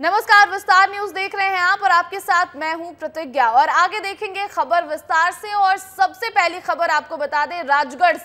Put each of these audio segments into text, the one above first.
नमस्कार, विस्तार न्यूज देख रहे हैं आप और आपके साथ मैं हूं प्रतिज्ञा। और आगे देखेंगे खबर विस्तार से। और सबसे पहली खबर आपको बता दें राजगढ़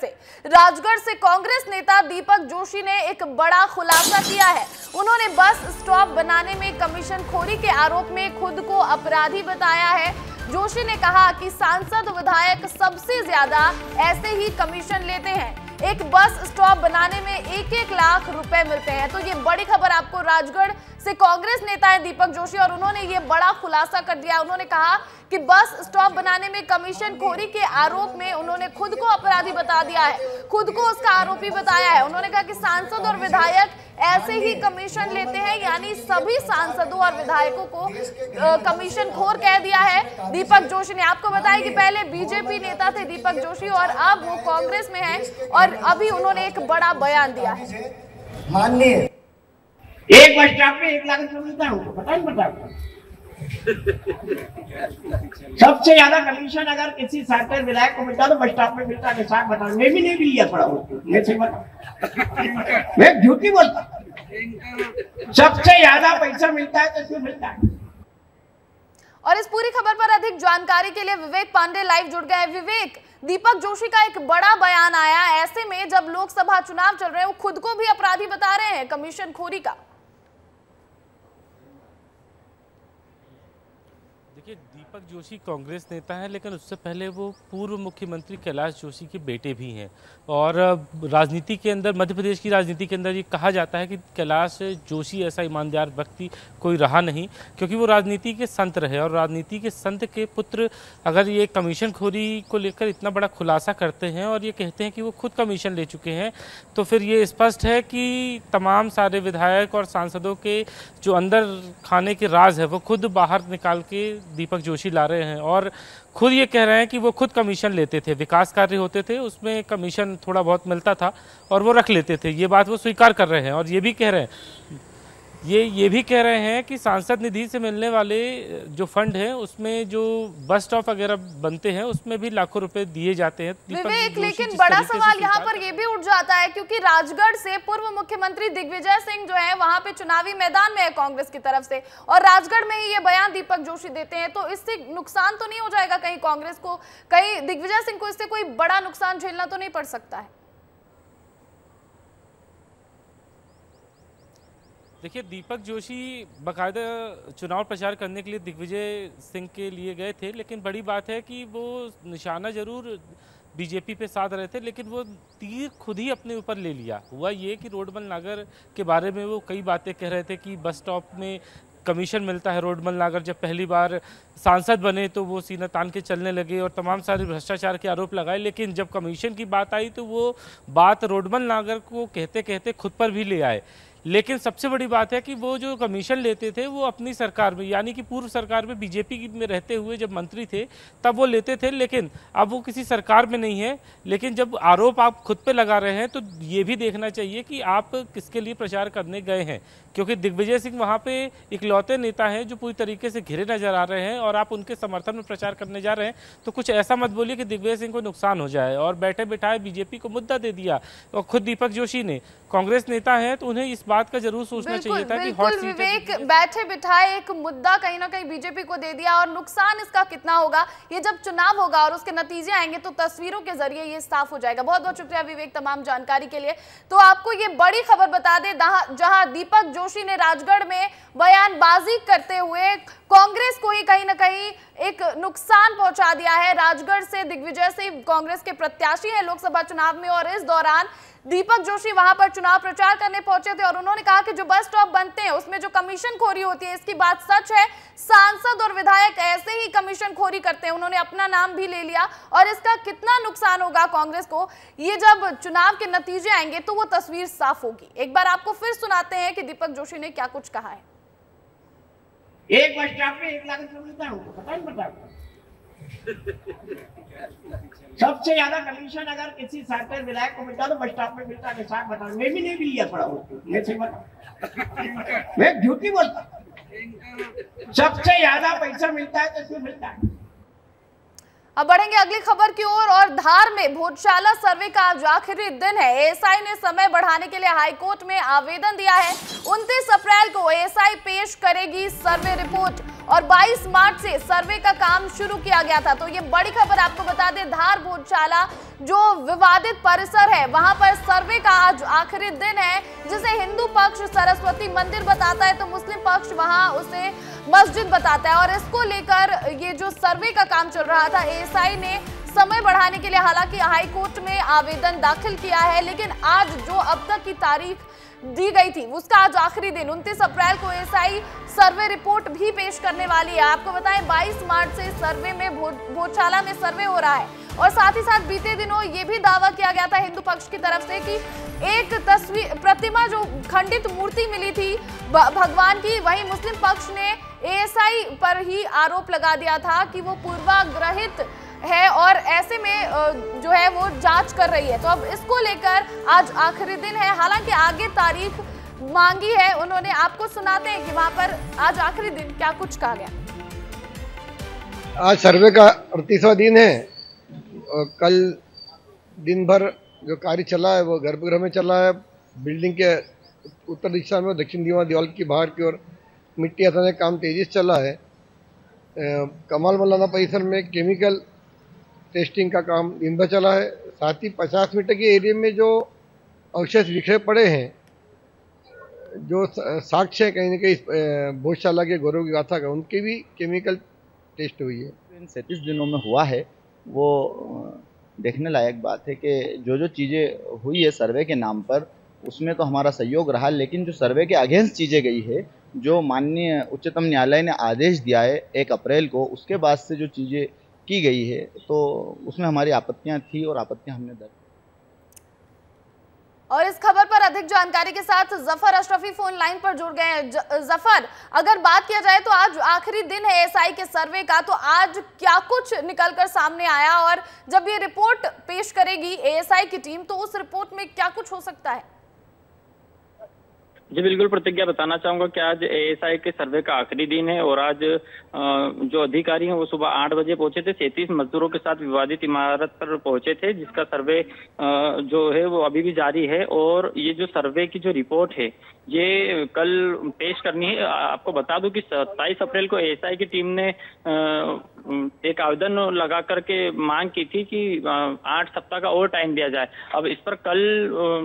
से कांग्रेस नेता दीपक जोशी ने एक बड़ा खुलासा किया है। उन्होंने बस स्टॉप बनाने में कमीशनखोरी के आरोप में खुद को अपराधी बताया है। जोशी ने कहा कि सांसद विधायक सबसे ज्यादा ऐसे ही कमीशन लेते हैं। एक बस स्टॉप बनाने में 1-1 लाख रुपए मिलते हैं। तो ये बड़ी खबर आपको राजगढ़ से कांग्रेस नेता है दीपक जोशी और उन्होंने ये बड़ा खुलासा कर दिया। उन्होंने कहा कि बस स्टॉप बनाने में कमीशनखोरी के आरोप में उन्होंने खुद को अपराधी बता दिया है, खुद को उसका आरोपी बताया है। उन्होंने कहा कि सांसद और विधायक ऐसे ही कमीशन लेते हैं, यानी सभी सांसदों और विधायकों को कमीशनखोर कह दिया है दीपक जोशी ने। आपको बताया कि पहले बीजेपी नेता थे दीपक जोशी और अब वो कांग्रेस में हैं और अभी उन्होंने एक बड़ा बयान दिया है। माननीय एक बस स्टॉप में 1 लाख रुपए मिलता है, पता नहीं पता। सबसे ज्यादा कमीशन अगर किसी सांसद विधायक को मिलता तो बस स्टॉप में मिलता है। साथ बता, मैं भी नहीं लिया पड़ा मैं सही बता, मैं झूठ नहीं बोलता। सबसे ज्यादा पैसा मिलता है तो क्यों मिलता है। और इस पूरी खबर पर अधिक जानकारी के लिए विवेक पांडे लाइव जुड़ गए। विवेक, दीपक जोशी का एक बड़ा बयान आया, ऐसे में जब लोकसभा चुनाव चल रहे हैं वो खुद को भी अपराधी बता रहे हैं कमीशनखोरी का। देखिए, दीपक जोशी कांग्रेस नेता है, लेकिन उससे पहले वो पूर्व मुख्यमंत्री कैलाश जोशी के बेटे भी हैं। और राजनीति के अंदर, मध्य प्रदेश की राजनीति के अंदर ये कहा जाता है कि कैलाश जोशी ऐसा ईमानदार व्यक्ति कोई रहा नहीं, क्योंकि वो राजनीति के संत रहे। और राजनीति के संत के पुत्र अगर ये कमीशनखोरी को लेकर इतना बड़ा खुलासा करते हैं और ये कहते हैं कि वो खुद कमीशन ले चुके हैं, तो फिर ये स्पष्ट है कि तमाम सारे विधायक और सांसदों के जो अंदर खाने के राज है वो खुद बाहर निकाल के दीपक जोशी ला रहे हैं। और खुद ये कह रहे हैं कि वो खुद कमीशन लेते थे, विकास कार्य होते थे उसमें कमीशन थोड़ा बहुत मिलता था और वो रख लेते थे। ये बात वो स्वीकार कर रहे हैं। और ये भी कह रहे हैं कि सांसद निधि से मिलने वाले जो फंड है उसमें जो बस स्टॉप वगैरह बनते हैं उसमें भी लाखों रुपए दिए जाते हैं। विवेक, लेकिन बड़ा सवाल यहाँ पर ये भी उठ जाता है क्योंकि राजगढ़ से पूर्व मुख्यमंत्री दिग्विजय सिंह जो है वहां पे चुनावी मैदान में है कांग्रेस की तरफ से, और राजगढ़ में ही ये बयान दीपक जोशी देते हैं, तो इससे नुकसान तो नहीं हो जाएगा कहीं कांग्रेस को, कहीं दिग्विजय सिंह को इससे कोई बड़ा नुकसान झेलना तो नहीं पड़ सकता है? देखिए, दीपक जोशी बाकायदा चुनाव प्रचार करने के लिए दिग्विजय सिंह के लिए गए थे, लेकिन बड़ी बात है कि वो निशाना जरूर बीजेपी पे साध रहे थे, लेकिन वो तीर खुद ही अपने ऊपर ले लिया। हुआ ये कि रोडमल नागर के बारे में वो कई बातें कह रहे थे कि बस स्टॉप में कमीशन मिलता है। रोडमल नागर जब पहली बार सांसद बने तो वो सीना तान के चलने लगे और तमाम सारे भ्रष्टाचार के आरोप लगाए, लेकिन जब कमीशन की बात आई तो वो बात रोडमल नागर को कहते कहते खुद पर भी ले आए। लेकिन सबसे बड़ी बात है कि वो जो कमीशन लेते थे वो अपनी सरकार में, यानी कि पूर्व सरकार में बीजेपी में रहते हुए जब मंत्री थे तब वो लेते थे, लेकिन अब वो किसी सरकार में नहीं है। लेकिन जब आरोप आप खुद पे लगा रहे हैं तो ये भी देखना चाहिए कि आप किसके लिए प्रचार करने गए हैं, क्योंकि दिग्विजय सिंह वहाँ पे इकलौते नेता हैं जो पूरी तरीके से घिरे नजर आ रहे हैं और आप उनके समर्थन में प्रचार करने जा रहे हैं। तो कुछ ऐसा मत बोलिए कि दिग्विजय सिंह को नुकसान हो जाए। और बैठे बिठाए बीजेपी को मुद्दा दे दिया और खुद दीपक जोशी ने, कांग्रेस नेता हैं तो उन्हें इस बात का जरूर सोचना चाहिए था कि हॉट सीट विवेक, बैठे बिठाए एक मुद्दा कहीं ना कहीं बीजेपी को दे दिया और नुकसान इसका कितना होगा ये जब चुनाव होगा और उसके नतीजे आएंगे तो तस्वीरों के जरिए ये साफ हो जाएगा। बहुत बहुत शुक्रिया विवेक तमाम जानकारी के लिए। तो आपको ये बड़ी खबर बता दें, जहां दीपक जोशी ने राजगढ़ में बयानबाजी करते हुए कांग्रेस को ही कहीं ना कहीं एक नुकसान पहुंचा दिया है। राजगढ़ से दिग्विजय सिंह कांग्रेस के प्रत्याशी हैं लोकसभा चुनाव में और इस दौरान दीपक जोशी वहां पर चुनाव प्रचार करने पहुंचे थे और उन्होंने कहा कि जो बस स्टॉप बनते हैं उसमें जो कमीशनखोरी होती है इसकी बात सच है, सांसद और विधायक ऐसे ही कमीशनखोरी करते हैं। उन्होंने अपना नाम भी ले लिया और इसका कितना नुकसान होगा कांग्रेस को ये जब चुनाव के नतीजे आएंगे तो वो तस्वीर साफ होगी। एक बार आपको फिर सुनाते हैं कि दीपक जोशी ने क्या कुछ कहा है। एक बस स्टॉप में 1 लाख रुपए मिलता है, पता नहीं पता। सबसे ज्यादा कमीशन अगर किसी सांसद विधायक को मिलता तो बस स्टॉप में मिलता है। साथ बता, मैं भी नहीं लिया पड़ा मैं सही बता, मैं झूठ नहीं बोलता। सबसे ज्यादा पैसा मिलता है तो क्यों मिलता है। अब बढ़ेंगे अगली खबर की ओर और धार में भोजशाला सर्वे का आज आखिरी दिन है। एएसआई ने समय बढ़ाने के लिए हाईकोर्ट में आवेदन दिया है। 29 अप्रैल को एएसआई पेश करेगी सर्वे रिपोर्ट और 22 मार्च से सर्वे का काम शुरू किया गया था। तो ये बड़ी खबर आपको बता दें, धार भोजशाला जो विवादित परिसर है वहां पर सर्वे का आज आखिरी दिन है, जिसे हिंदू पक्ष सरस्वती मंदिर बताता है तो मुस्लिम पक्ष वहां उसे मस्जिद बताता है। और इसको लेकर ये जो सर्वे का काम चल रहा था, एएसआई ने समय बढ़ाने के लिए हालांकि हाईकोर्ट में आवेदन दाखिल किया है, लेकिन आज जो अब तक की तारीख दी गई थी उसका आज आखिरी दिन 29 अप्रैल को एएसआई सर्वे रिपोर्ट भी पेश करने वाली है। आपको बताएं 22 मार्च से सर्वे में भोजशाला में सर्वे हो रहा है और साथ ही साथ बीते दिनों ये भी दावा किया गया था हिंदू पक्ष की तरफ से कि एक प्रतिमा जो खंडित मूर्ति मिली थी भगवान की, वहीं मुस्लिम पक्ष ने एएसआई पर ही आरोप लगा दिया था कि वो पूर्वाग्रहित है और ऐसे में जो है वो जांच कर रही है। तो अब इसको लेकर आज आखिरी दिन है, हालांकि आगे तारीख मांगी है उन्होंने। आपको सुनाते हैं कि वहां पर आज आखिरी दिन क्या कुछ कहा गया। आज सर्वे का 38वां दिन है और कल दिन भर जो कार्य चला है वो गर्भगृह में चला है। बिल्डिंग के उत्तर दिशा में दक्षिण दीवार की बाहर की ओर मिट्टी हटाने का काम तेजी से चला है। कमाल मौलाना परिसर में केमिकल टेस्टिंग का काम दिन भर चला है। साथ ही 50 मीटर के एरिया में जो अवशेष बिखरे पड़े हैं, जो साक्ष्य है कहीं न कहीं भोजशाला के गौरव की गाथा का, उनकी भी केमिकल टेस्ट हुई है। इन 37 दिनों में हुआ है वो देखने लायक बात है कि जो जो चीज़ें हुई है सर्वे के नाम पर उसमें तो हमारा सहयोग रहा, लेकिन जो सर्वे के अगेंस्ट चीज़ें गई है, जो माननीय उच्चतम न्यायालय ने आदेश दिया है 1 अप्रैल को, उसके बाद से जो चीज़ें की गई है तो उसमें हमारी आपत्तियां थी और आपत्तियां हमने दर्ज। और इस खबर पर अधिक जानकारी के साथ जफर अशरफी फोन लाइन पर जुड़ गए हैं। जफर, अगर बात किया जाए तो आज आखिरी दिन है एएसआई के सर्वे का, तो आज क्या कुछ निकलकर सामने आया और जब ये रिपोर्ट पेश करेगी एएसआई की टीम तो उस रिपोर्ट में क्या कुछ हो सकता है? जी बिल्कुल प्रतिज्ञा, बताना चाहूंगा कि आज एएसआई के सर्वे का आखिरी दिन है और आज जो अधिकारी हैं वो सुबह 8 बजे पहुंचे थे। 33 मजदूरों के साथ विवादित इमारत पर पहुंचे थे, जिसका सर्वे जो है वो अभी भी जारी है। और ये जो सर्वे की जो रिपोर्ट है ये कल पेश करनी है। आपको बता दूं कि 27 अप्रैल को एएसआई की टीम ने एक आवेदन लगा करके मांग की थी कि 8 सप्ताह का और टाइम दिया जाए। अब इस पर कल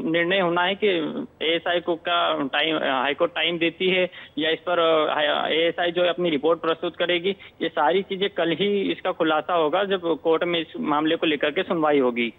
निर्णय होना है कि एएसआई को का टाइम हाईकोर्ट टाइम देती है या इस पर एएसआई जो है अपनी रिपोर्ट प्रस्तुत करेगी। ये सारी चीजें कल ही इसका खुलासा होगा जब कोर्ट में इस मामले को लेकर के सुनवाई होगी।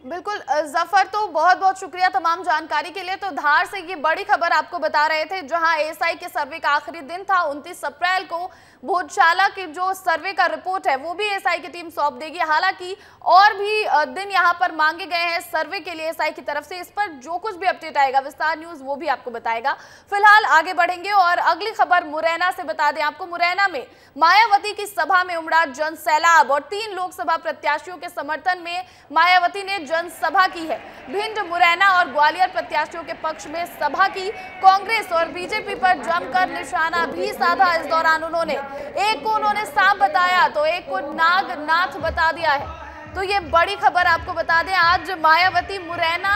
बिल्कुल जफर, तो बहुत बहुत शुक्रिया तमाम जानकारी के लिए। तो धार से ये बड़ी खबर आपको बता रहे थे, जहां एएसआई के सर्वे का आखिरी दिन था 29 अप्रैल को। भोजशाला की जो सर्वे का रिपोर्ट है वो भी एएसआई की टीम सौंप देगी। हालांकि और भी दिन यहां पर मांगे गए हैं सर्वे के लिए एएसआई की तरफ से। इस पर जो कुछ भी अपडेट आएगा विस्तार न्यूज वो भी आपको बताएगा। फिलहाल आगे बढ़ेंगे और अगली खबर मुरैना से बता दें आपको। मुरैना में मायावती की सभा में उमड़ा जन सैलाब और 3 लोकसभा प्रत्याशियों के समर्थन में मायावती ने जनसभा की है। भिंड, मुरैना और ग्वालियर प्रत्याशियों के पक्ष में सभा की। कांग्रेस और बीजेपी पर जमकर निशाना भी साधा। इस दौरान उन्होंने एक को उन्होंने सांप बताया तो एक को नागनाथ बता दिया है। तो ये बड़ी खबर आपको बता दें, आज मायावती मुरैना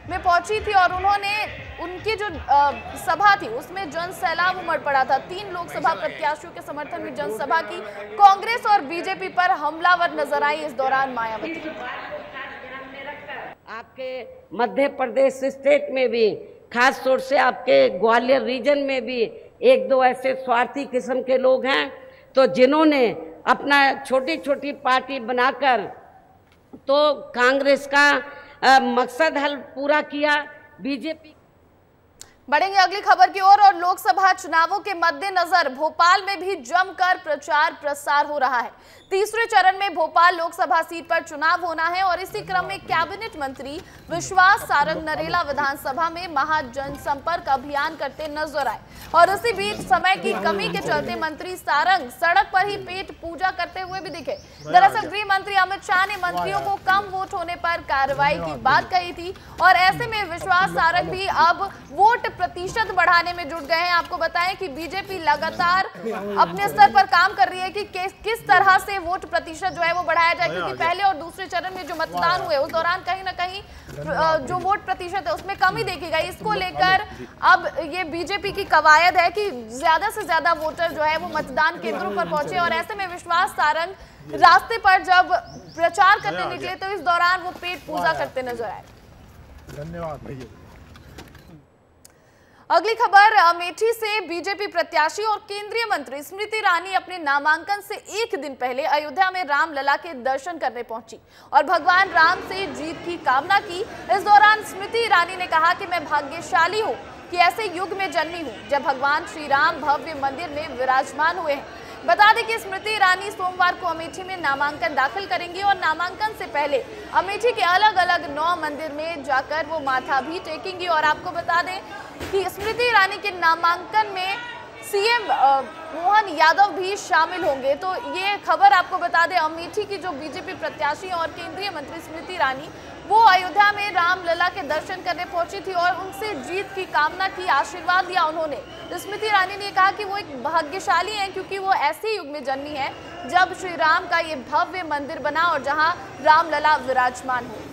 में पहुंची थी और उन्होंने उनकी जो सभा थी उसमें जन सैलाब उमड़ पड़ा था। 3 लोकसभा प्रत्याशियों के समर्थन में जनसभा की। कांग्रेस और बीजेपी पर हमलावर नजर आई इस दौरान मायावती। आपके मध्य प्रदेश स्टेट में भी, खास तौर से आपके ग्वालियर रीजन में भी 1-2 ऐसे स्वार्थी किस्म के लोग हैं तो जिन्होंने अपना छोटी छोटी पार्टी बनाकर तो कांग्रेस का मकसद हल पूरा किया। बीजेपी बढ़ेंगे अगली खबर की ओर और लोकसभा चुनावों के मद्देनजर भोपाल में भी जमकर प्रचार प्रसार हो रहा है। तीसरे चरण में भोपाल लोकसभा सीट पर चुनाव होना है और इसी क्रम में कैबिनेट मंत्री विश्वास सारंग नरेला विधानसभा में महाजनसंपर्क अभियान करते नजर आए। और इसी बीच समय की कमी के चलते मंत्री सारंग सड़क पर ही पेट पूजा करते हुए भी दिखे। दरअसल गृह मंत्री अमित शाह ने मंत्रियों को कम वोट होने पर कार्रवाई की बात कही थी और ऐसे में विश्वास सारंग भी अब वोट प्रतिशत बढ़ाने में जुट गए हैं। आपको बताएं कि बीजेपी लगातार अपने स्तर पर काम कर रही है कि किस तरह से वोट प्रतिशत जो है वो बढ़ाया जाए, क्योंकि पहले और दूसरे चरण में जो मतदान हुए उस दौरान कहीं ना कहीं जो वोट प्रतिशत है उसमें कमी देखी गई। इसको लेकर अब ये बीजेपी की कवायद है कि ज्यादा से ज्यादा वोटर जो है वो मतदान केंद्रों पर पहुंचे, और ऐसे में विश्वास सारंग रास्ते पर जब प्रचार करने निकले तो इस दौरान वो पेट पूजा करते नजर आए। धन्यवाद भैया। अगली खबर अमेठी से बीजेपी प्रत्याशी और केंद्रीय मंत्री स्मृति ईरानी अपने नामांकन से एक दिन पहले अयोध्या में रामलला के दर्शन करने पहुंची और भगवान राम से जीत की कामना की। इस दौरान स्मृति ईरानी ने कहा कि मैं भाग्यशाली हूं कि ऐसे युग में जन्मी हूं जब भगवान श्री राम भव्य मंदिर में विराजमान हुए हैं। बता दें कि स्मृति ईरानी सोमवार को अमेठी में नामांकन दाखिल करेंगी और नामांकन से पहले अमेठी के अलग अलग 9 मंदिर में जाकर वो माथा भी टेकेंगी। और आपको बता दें कि स्मृति ईरानी के नामांकन में सीएम मोहन यादव भी शामिल होंगे। तो ये खबर आपको बता दें, अमेठी की जो बीजेपी प्रत्याशी और केंद्रीय मंत्री स्मृति ईरानी वो अयोध्या में रामलला के दर्शन करने पहुंची थी और उनसे जीत की कामना की, आशीर्वाद दिया उन्होंने। स्मृति ईरानी ने कहा कि वो एक भाग्यशाली हैं क्योंकि वो ऐसे युग में जन्मी है जब श्री राम का ये भव्य मंदिर बना और जहां रामलला विराजमान हो।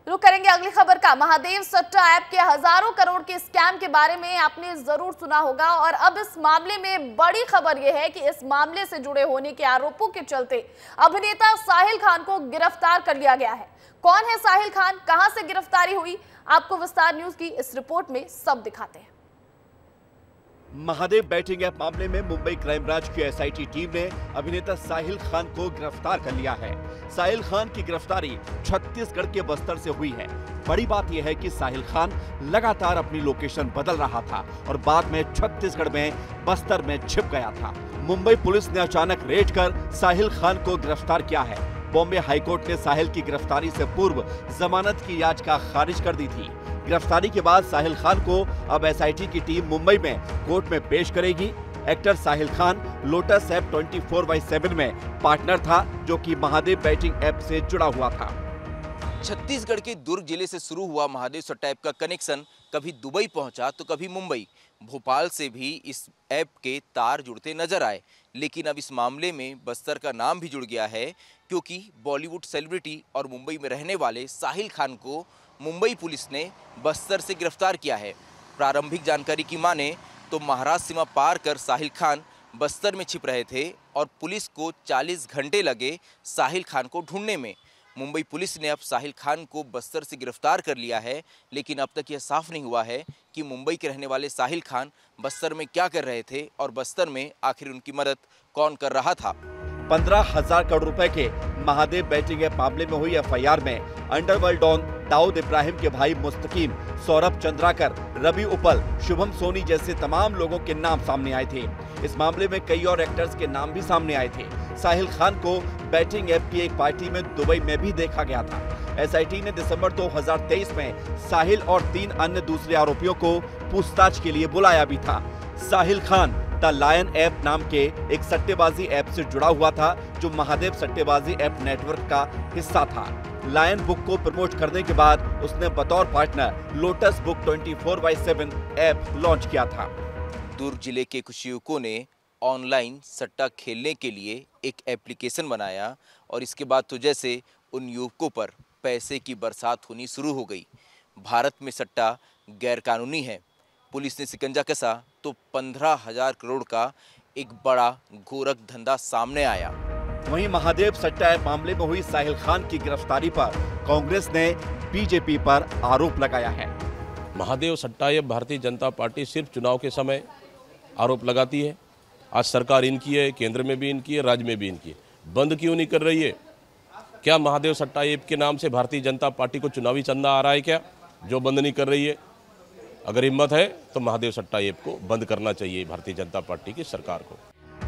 रुक करेंगे अगली खबर का। महादेव सट्टा ऐप के हजारों करोड़ के स्कैम के बारे में आपने जरूर सुना होगा और अब इस मामले में बड़ी खबर यह है कि इस मामले से जुड़े होने के आरोपों के चलते अभिनेता साहिल खान को गिरफ्तार कर लिया गया है। कौन है साहिल खान, कहां से गिरफ्तारी हुई, आपको विस्तार न्यूज की इस रिपोर्ट में सब दिखाते हैं। महादेव बैटिंग ऐप मामले में मुंबई क्राइम ब्रांच की एसआईटी टीम ने अभिनेता साहिल खान को गिरफ्तार कर लिया है। साहिल खान की गिरफ्तारी छत्तीसगढ़ के बस्तर से हुई है। बड़ी बात यह है कि साहिल खान लगातार अपनी लोकेशन बदल रहा था और बाद में छत्तीसगढ़ में बस्तर में छिप गया था। मुंबई पुलिस ने अचानक रेड कर साहिल खान को गिरफ्तार किया है। बॉम्बे हाईकोर्ट ने साहिल की गिरफ्तारी से पूर्व जमानत की याचिका खारिज कर दी थी। गिरफ्तारी के बाद साहिल खान को अब एसआईटी की टीम मुंबई में कोर्ट में पेश करेगी। Actor Sahil Khan lotus app 24/7 में पार्टनर था, जो कि महादेव बैटिंग ऐप से जुड़ा हुआ था। छत्तीसगढ़ के दुर्ग जिले से शुरू हुआ महादेव सट्टा ऐप का कनेक्शन कभी दुबई पहुंचा तो कभी मुंबई, भोपाल से भी इस ऐप के तार जुड़ते नजर आए। लेकिन अब इस मामले में बस्तर का नाम भी जुड़ गया है, क्योंकि बॉलीवुड सेलिब्रिटी और मुंबई में रहने वाले साहिल खान को मुंबई पुलिस ने बस्तर से गिरफ्तार किया है। प्रारंभिक जानकारी की माने तो महाराष्ट्र सीमा पार कर साहिल खान बस्तर में छिप रहे थे और पुलिस को 40 घंटे लगे साहिल खान को ढूंढने में। मुंबई पुलिस ने अब साहिल खान को बस्तर से गिरफ्तार कर लिया है, लेकिन अब तक यह साफ नहीं हुआ है कि मुंबई के रहने वाले साहिल खान बस्तर में क्या कर रहे थे और बस्तर में आखिर उनकी मदद कौन कर रहा था। 15,000 करोड़ रुपए के महादेव बैटिंग ऐप मामले में हुई एफआईआर में अंडरवर्ल्ड डॉन दाऊद इब्राहिम के भाई मुस्तकीम, सौरभ चंद्राकर, रवि उपल, शुभम सोनी जैसे तमाम लोगों के नाम सामने आए थे। इस मामले में कई और एक्टर्स के नाम भी सामने आए थे। साहिल खान को बैटिंग ऐप की एक पार्टी में दुबई में भी देखा गया था। एसआईटी ने दिसंबर 2023 में साहिल और 3 अन्य दूसरे आरोपियों को पूछताछ के लिए बुलाया भी था। Sahil Khan the lion app नाम के एक सट्टेबाजी ऐप से जुड़ा हुआ था, जो महादेव सट्टेबाजी ऐप नेटवर्क का हिस्सा था। लायन बुक को प्रमोट करने के बाद उसने बतौर partner lotus book 24/7 app launch किया था। दुर्ग जिले के कुछ युवकों ने ऑनलाइन सट्टा खेलने के लिए एक एप्लीकेशन बनाया और इसके बाद तो जैसे उन युवकों पर पैसे की बरसात होनी शुरू हो गई। भारत में सट्टा गैरकानूनी है। पुलिस ने शिकंजा कसा तो 15,000 करोड़ का एक बड़ा गोरख धंधा सामने आया। वहीं महादेव सट्टा ऐप मामले में हुई साहिल खान की गिरफ्तारी पर कांग्रेस ने बीजेपी पर आरोप लगाया है। महादेव सट्टा ऐप भारतीय जनता पार्टी सिर्फ चुनाव के समय आरोप लगाती है। आज सरकार इनकी है, केंद्र में भी इनकी है, राज्य में भी इनकी है। बंद क्यों नहीं कर रही है? क्या महादेव सट्टा ऐप के नाम से भारतीय जनता पार्टी को चुनावी चंदा आ रहा है क्या, जो बंद नहीं कर रही है? अगर हिम्मत है तो महादेव सट्टा ऐप को बंद करना चाहिए भारतीय जनता पार्टी की सरकार को।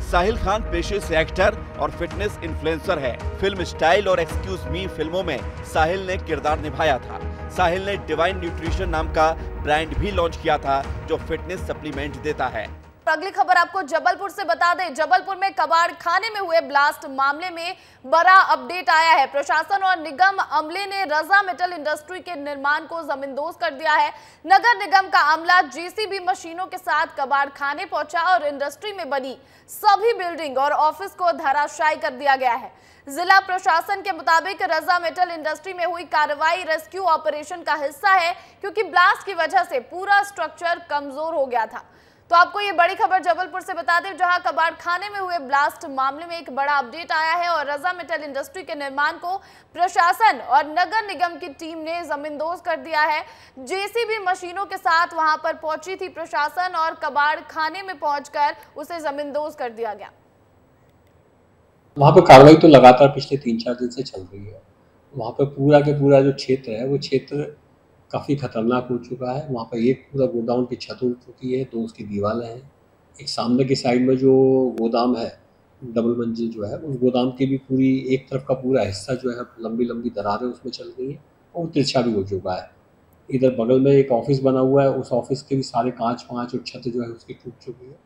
साहिल खान पेशे से एक्टर और फिटनेस इन्फ्लुएंसर है। फिल्म स्टाइल और एक्सक्यूज मी फिल्मों में साहिल ने किरदार निभाया था। साहिल ने डिवाइन न्यूट्रिशन नाम का ब्रांड भी लॉन्च किया था, जो फिटनेस सप्लीमेंट देता है। अगली खबर आपको जबलपुर से बता दें। जबलपुर में कबाड़ खाने में हुए ब्लास्ट मामले में बड़ा अपडेट आया है। प्रशासन और निगम अमले ने रजा मेटल इंडस्ट्री के निर्माण को जमींदोज कर दिया है। नगर निगम का अमला जेसीबी मशीनों के साथ कबाड़ खाने पहुंचा और इंडस्ट्री में बनी सभी बिल्डिंग और ऑफिस को धराशायी कर दिया गया है। जिला प्रशासन के मुताबिक रजा मेटल इंडस्ट्री में हुई कार्रवाई रेस्क्यू ऑपरेशन का हिस्सा है, क्योंकि ब्लास्ट की वजह से पूरा स्ट्रक्चर कमजोर हो गया था। तो आपको ये बड़ी खबर जबलपुर से बता दें, जहां कबाड़ खाने में हुए ब्लास्ट मामले में एक बड़ा अपडेट आया है और रजा मेटल इंडस्ट्री के निर्माण को प्रशासन और नगर निगम की टीम ने जमींदोज कर दिया है। जेसीबी मशीनों के साथ वहां पर पहुंची थी प्रशासन और कबाड़ खाने में पहुंचकर उसे जमींदोज कर दिया गया। वहाँ पे कार्रवाई तो लगातार पिछले 3-4 दिन से चल रही है। वहाँ पे पूरा के पूरा जो क्षेत्र है वो क्षेत्र काफ़ी खतरनाक हो चुका है। वहाँ पर एक पूरा गोदाम की छत उड़ चुकी है, 2 उसकी दीवारें हैं। एक सामने की साइड में जो गोदाम है डबल मंजिल जो है, उस गोदाम की भी पूरी एक तरफ का पूरा हिस्सा जो है लंबी लंबी दरारें उसमें चल गई है और तिरछा भी हो चुका है। इधर बगल में एक ऑफिस बना हुआ है, उस ऑफिस के भी सारे कांच और छत जो है उसकी टूट चुकी है।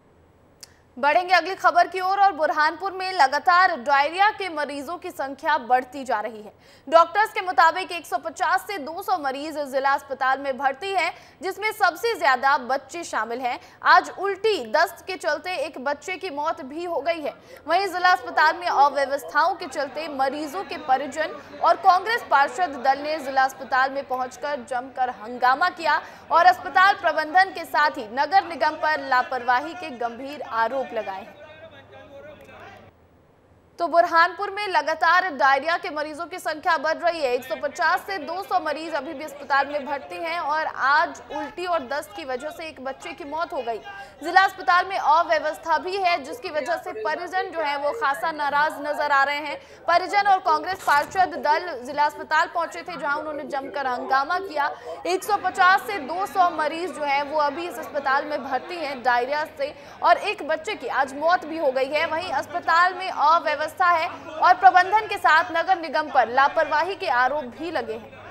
बढ़ेंगे अगली खबर की ओर और बुरहानपुर में लगातार डायरिया के मरीजों की संख्या बढ़ती जा रही है। डॉक्टर्स के मुताबिक 150 से 200 मरीज जिला अस्पताल में भर्ती हैं, जिसमें सबसे ज्यादा बच्चे शामिल हैं। आज उल्टी दस्त के चलते एक बच्चे की मौत भी हो गई है। वहीं जिला अस्पताल में अव्यवस्थाओं के चलते मरीजों के परिजन और कांग्रेस पार्षद दल ने जिला अस्पताल में पहुंचकर जमकर हंगामा किया और अस्पताल प्रबंधन के साथ ही नगर निगम पर लापरवाही के गंभीर आरोप लगाए हैं। तो बुरहानपुर में लगातार डायरिया के मरीजों की संख्या बढ़ रही है। 150 से 200 मरीज अभी भी अस्पताल में भर्ती हैं और आज उल्टी और दस्त की वजह से एक बच्चे की मौत हो गई। जिला अस्पताल में अव्यवस्था भी है, जिसकी वजह से परिजन जो है वो खासा नाराज नजर आ रहे हैं। परिजन और कांग्रेस पार्षद दल जिला अस्पताल पहुंचे थे, जहां उन्होंने जमकर हंगामा किया। 150 से 200 मरीज जो है वो अभी इस अस्पताल में भर्ती हैं डायरिया से और एक बच्चे की आज मौत भी हो गई है। वहीं अस्पताल में अव्यवस्था है और प्रबंधन के साथ नगर निगम पर लापरवाही के आरोप भी लगे हैं।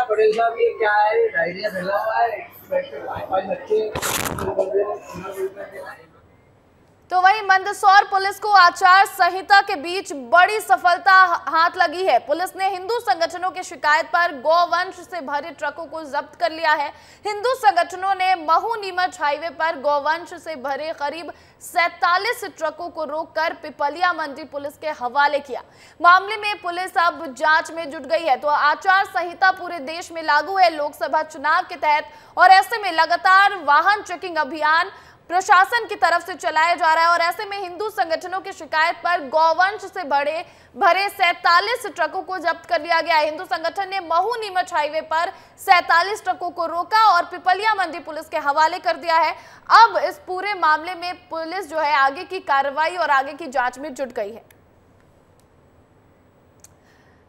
पटेल साहब ये क्या है? डायरिया फैला हुआ है, बच्चे। तो वहीं मंदसौर पुलिस को आचार संहिता के बीच बड़ी सफलता हाथ लगी है। पुलिस ने हिंदू संगठनों की शिकायत पर गौवंश से भरे ट्रकों को जब्त कर लिया है। हिंदू संगठनों ने महू नीमच हाईवे पर गौवंश से भरे करीब 47 ट्रकों को रोककर पिपलिया मंडी पुलिस के हवाले किया। मामले में पुलिस अब जांच में जुट गई है। तो आचार संहिता पूरे देश में लागू है लोकसभा चुनाव के तहत और ऐसे में लगातार वाहन चेकिंग अभियान प्रशासन की तरफ से चलाया जा रहा है और ऐसे में हिंदू संगठनों की शिकायत पर गौवंश से भरे 47 ट्रकों को जब्त कर लिया गया है। हिंदू संगठन ने महू नीमच हाईवे पर 47 ट्रकों को रोका और पिपलिया मंडी पुलिस के हवाले कर दिया है। अब इस पूरे मामले में पुलिस जो है आगे की कार्रवाई और आगे की जांच में जुट गई है।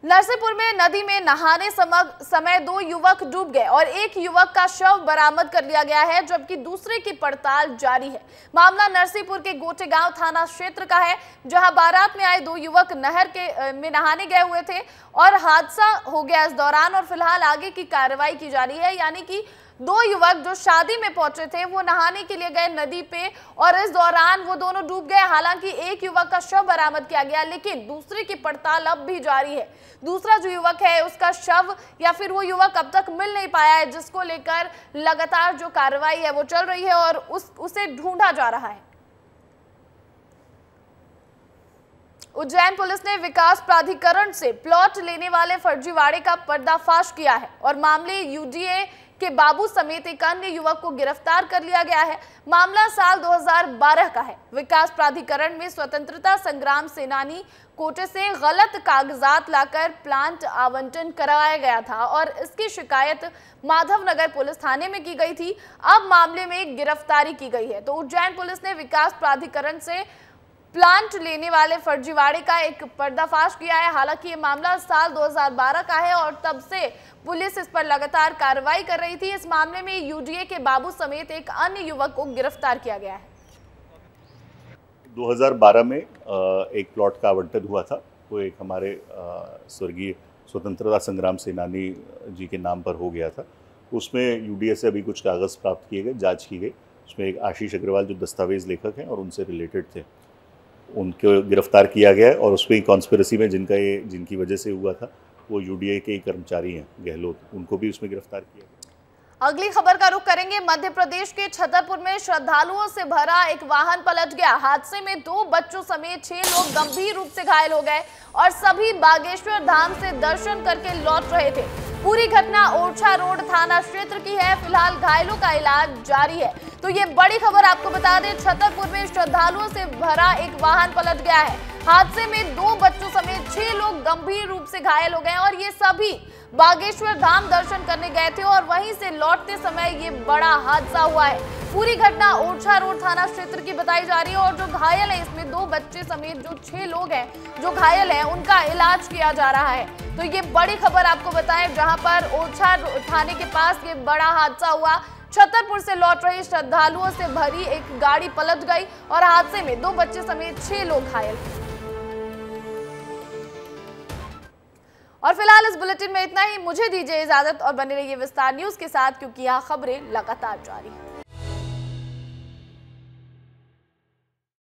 नरसिंहपुर में नदी में नहाने समय 2 युवक डूब गए और एक युवक का शव बरामद कर लिया गया है, जबकि दूसरे की पड़ताल जारी है। मामला नरसिंहपुर के गोटेगांव थाना क्षेत्र का है, जहां बारात में आए 2 युवक नहर में नहाने गए हुए थे और हादसा हो गया इस दौरान और फिलहाल आगे की कार्रवाई की जा रही है। यानी कि 2 युवक जो शादी में पहुंचे थे वो नहाने के लिए गए नदी पे और इस दौरान वो दोनों डूब गए। हालांकि एक युवक का शव बरामद किया गया, लेकिन दूसरे की पड़ताल अब भी जारी है। दूसरा जो युवक है उसका शव या फिर वो युवक अब तक मिल नहीं पाया है, जिसको लेकर लगातार जो कार्रवाई है वो चल रही है और उसे ढूंढा जा रहा है। उज्जैन पुलिस ने विकास प्राधिकरण से प्लॉट लेने वाले फर्जीवाड़े का पर्दाफाश किया है और मामले यूडीए के बाबू समेत एक अन्य युवक को गिरफ्तार कर लिया गया है। मामला साल 2012 का है। विकास प्राधिकरण में स्वतंत्रता संग्राम सेनानी कोटे से गलत कागजात लाकर प्लांट आवंटन कराया गया था और इसकी शिकायत माधवनगर पुलिस थाने में की गई थी। अब मामले में गिरफ्तारी की गई है। तो उज्जैन पुलिस ने विकास प्राधिकरण से प्लांट लेने वाले फर्जीवाड़े का एक पर्दाफाश किया है। हालांकि ये मामला साल 2012 का है और तब से पुलिस इस पर लगातार कार्रवाई कर रही थी। इस मामले में यूडीए के बाबू समेत एक अन्य युवक को गिरफ्तार किया गया है। 2012 में एक प्लॉट का आवंटन हुआ था। वो एक हमारे स्वर्गीय स्वतंत्रता संग्राम सेनानी जी के नाम पर हो गया था। उसमें यूडीए से अभी कुछ कागज़ प्राप्त किए गए, जांच की गई। उसमें एक आशीष अग्रवाल जो दस्तावेज लेखक हैं और उनसे रिलेटेड थे, उनको गिरफ्तार किया गया और उसमें कॉन्स्पिरेसी में जिनकी वजह से हुआ था वो यूडीए के ही कर्मचारी हैं, गहलोत, उनको भी उसमें गिरफ्तार किया गया। अगली खबर का रुख करेंगे। मध्य प्रदेश के छतरपुर में श्रद्धालुओं से भरा एक वाहन पलट गया। हादसे में 2 बच्चों समेत 6 लोग गंभीर रूप से घायल हो गए और सभी बागेश्वर धाम से दर्शन करके लौट रहे थे। पूरी घटना ओरछा रोड थाना क्षेत्र की है। फिलहाल घायलों का इलाज जारी है। तो ये बड़ी खबर आपको बता दें, छतरपुर में श्रद्धालुओं से भरा एक वाहन पलट गया है। हादसे में 2 बच्चों समेत 6 लोग गंभीर रूप से घायल हो गए और ये सभी बागेश्वर धाम दर्शन करने गए थे और वहीं से लौटते समय ये बड़ा हादसा हुआ है। पूरी घटना ओरछा रोड थाना क्षेत्र की बताई जा रही है और जो घायल है इसमें 2 बच्चे समेत जो 6 लोग हैं जो घायल हैं उनका इलाज किया जा रहा है। तो ये बड़ी खबर आपको बताएं, जहां पर ओरछा थाने के पास ये बड़ा हादसा हुआ। छतरपुर से लौट रही श्रद्धालुओं से भरी एक गाड़ी पलट गई और हादसे में 2 बच्चे समेत 6 लोग घायल। और फिलहाल इस बुलेटिन में इतना ही। मुझे दीजिए इजाजत और बने रहिए विस्तार न्यूज के साथ, क्योंकि यहाँ खबरें लगातार जारी हैं।